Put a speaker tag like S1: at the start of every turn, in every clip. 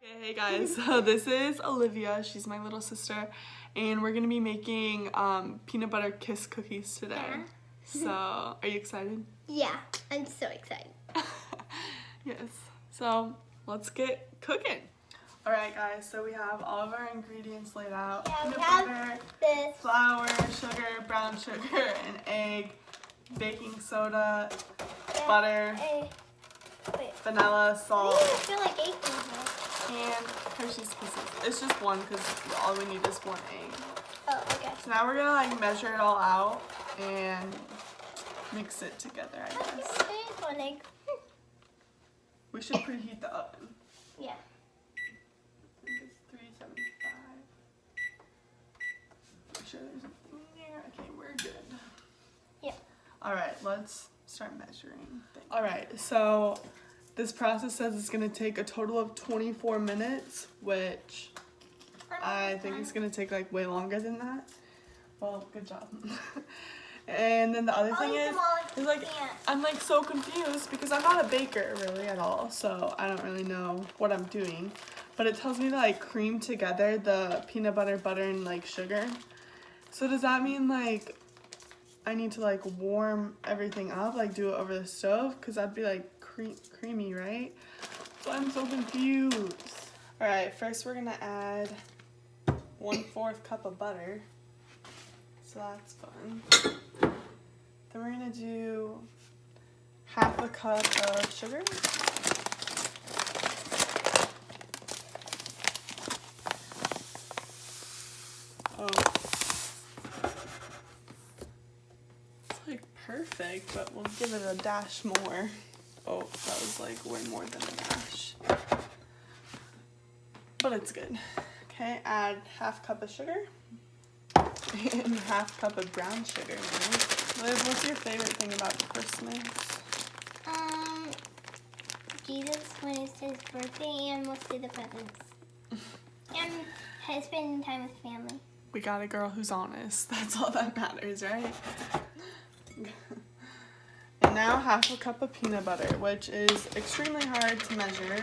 S1: Hey guys, so this is Olivia, she's my little sister, and we're gonna be making peanut butter kiss cookies today.
S2: Yeah.
S1: So, are you excited?
S2: Yeah, I'm so excited.
S1: Yes, so let's get cooking. Alright guys, so we have all of our ingredients laid out.
S2: Yeah,
S1: Peanut
S2: we have
S1: butter,
S2: this.
S1: flour, sugar, brown sugar, an egg, baking soda,
S2: Yeah,
S1: butter,
S2: wait.
S1: vanilla,
S2: I
S1: salt,
S2: didn't feel like egg in here.
S1: and Hershey's Kisses. It's just one because all we need is one egg.
S2: Oh, okay.
S1: So now we're gonna measure it all out and mix it together, I guess.
S2: There's one egg.
S1: We should preheat the oven.
S2: Yeah.
S1: I think it's 375. Make sure there's nothing there. Okay, we're good.
S2: Yeah.
S1: Alright, let's start measuring. Alright, so this process says it's gonna take a total of 24 minutes, which I think it's gonna take like way longer than that. Well, good job. And then the other thing is like I'm like so confused because I'm not a baker really at all, so I don't really know what I'm doing. But it tells me to like cream together the peanut butter, and like sugar. So does that mean like I need to like warm everything up, like do it over the stove? Cause that'd be like creamy, right? So I'm so confused. All right, first we're gonna add 1/4 cup of butter. So that's fun. Then we're gonna do 1/2 cup of sugar. Oh. It's like perfect, but we'll give it a dash more. Oh, that was like way more than a dash. But it's good. Okay, add 1/2 cup of sugar. And 1/2 cup of brown sugar. Liz, what's your favorite thing about Christmas?
S2: Jesus when it's his birthday and mostly the presents. And spending time with family.
S1: We got a girl who's honest. That's all that matters, right? And now 1/2 cup of peanut butter, which is extremely hard to measure.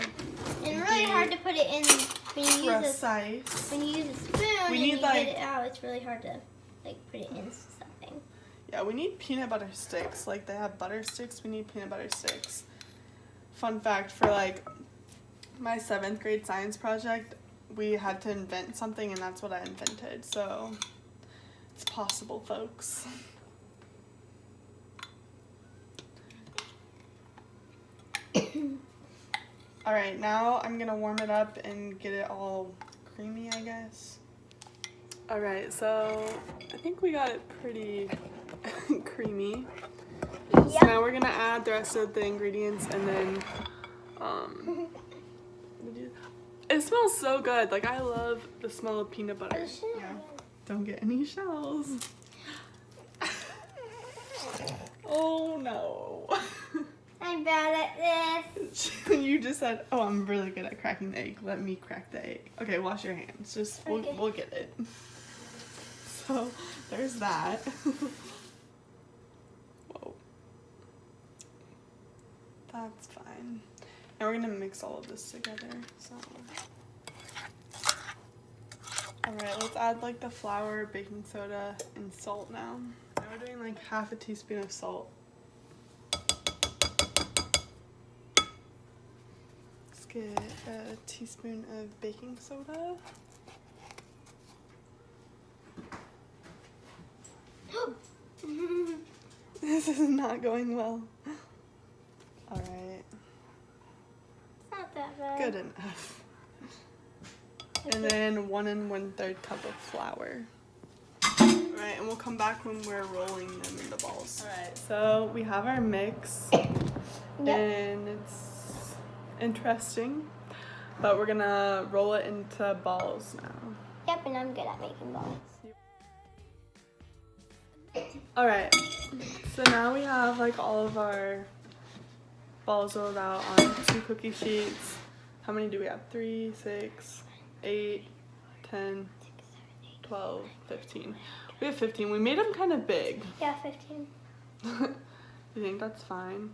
S2: And really hard to put it in when you use
S1: precise.
S2: when you use a spoon
S1: We
S2: and
S1: need,
S2: you
S1: like-
S2: get it out. It's really hard to like put it in something.
S1: Yeah, we need peanut butter sticks. Like they have butter sticks, we need peanut butter sticks. Fun fact, for like my 7th grade science project, we had to invent something and that's what I invented. So it's possible, folks. All right, now I'm gonna warm it up and get it all creamy, I guess. All right, so I think we got it pretty creamy.
S2: Yep.
S1: So now we're gonna add the rest of the ingredients and then, it smells so good. Like I love the smell of peanut butter. Yeah. Don't get any shells. Oh no.
S2: I'm bad at this.
S1: You just said, oh, I'm really good at cracking the egg. Let me crack the egg. Okay, wash your hands. Just,
S2: Okay.
S1: we'll get it. So, there's that. Whoa. That's fine. Now we're gonna mix all of this together, so. Alright, let's add like the flour, baking soda, and salt now. Now we're doing like 1/2 teaspoon of salt. Let's get a teaspoon of baking soda. This is not going well. Alright.
S2: Not that bad.
S1: Good enough. And then 1 1/3 cup of flour. Alright, and we'll come back when we're rolling them into balls. Alright, so we have our mix. And it's interesting. But we're gonna roll it into balls now.
S2: Yep, and I'm good at making balls.
S1: Alright, so now we have like all of our balls rolled out on 2 cookie sheets. How many do we have? 3, 6, 8, 10, 12, 15. We have 15. We made them kind of big.
S2: Yeah, 15.
S1: You think that's fine?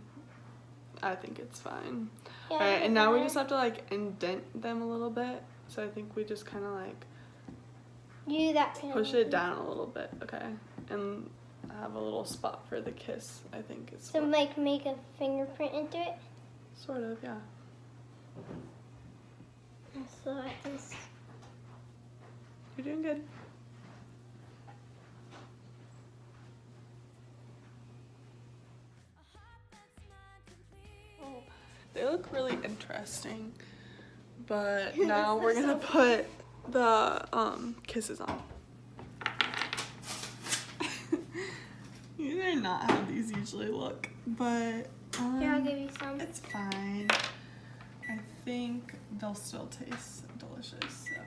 S1: I think it's fine.
S2: Yeah,
S1: Alright, and now we just have to like indent them a little bit. So I think we just kind of like
S2: do that.
S1: push it down a little bit, okay? And have a little spot for the kiss, I think is
S2: So
S1: what-
S2: like make a fingerprint into it.
S1: sort of, yeah.
S2: So that is.
S1: You're doing good.
S2: Oh.
S1: They look really interesting. But now we're gonna put the kisses on. These are not how these usually look, but
S2: Here, I'll give you some.
S1: it's fine. I think they'll still taste delicious. So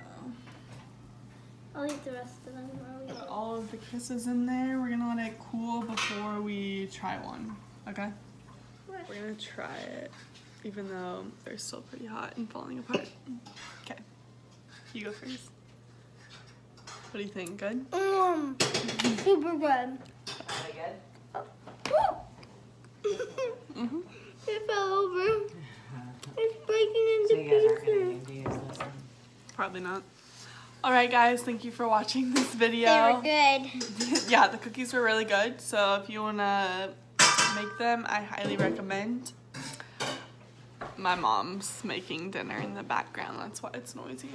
S2: I'll eat the rest of them.
S1: put all of the kisses in there. We're gonna let it cool before we try one. Okay? We're gonna try it, even though they're still pretty hot and falling apart. Okay, you go first. What do you think? Good?
S2: Super good.
S3: Really good?
S1: Mm-hmm.
S2: It fell over. It's breaking
S3: So
S2: into
S3: you guys aren't
S2: pieces.
S3: gonna need to use this one.
S1: Probably not. All right, guys. Thank you for watching this video.
S2: They were good.
S1: Yeah, the cookies were really good. So if you wanna make them, I highly recommend. My mom's making dinner in the background. That's why it's noisy.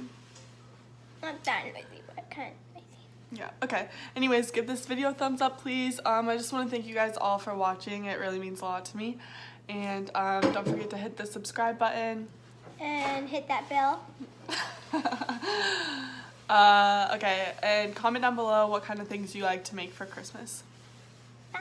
S2: Not that noisy, but kind of noisy.
S1: Yeah, okay. Anyways, give this video a thumbs up, please. I just want to thank you guys all for watching. It really means a lot to me. And don't forget to hit the subscribe button.
S2: And hit that bell.
S1: Okay, and comment down below what kind of things you like to make for Christmas.
S2: Bye.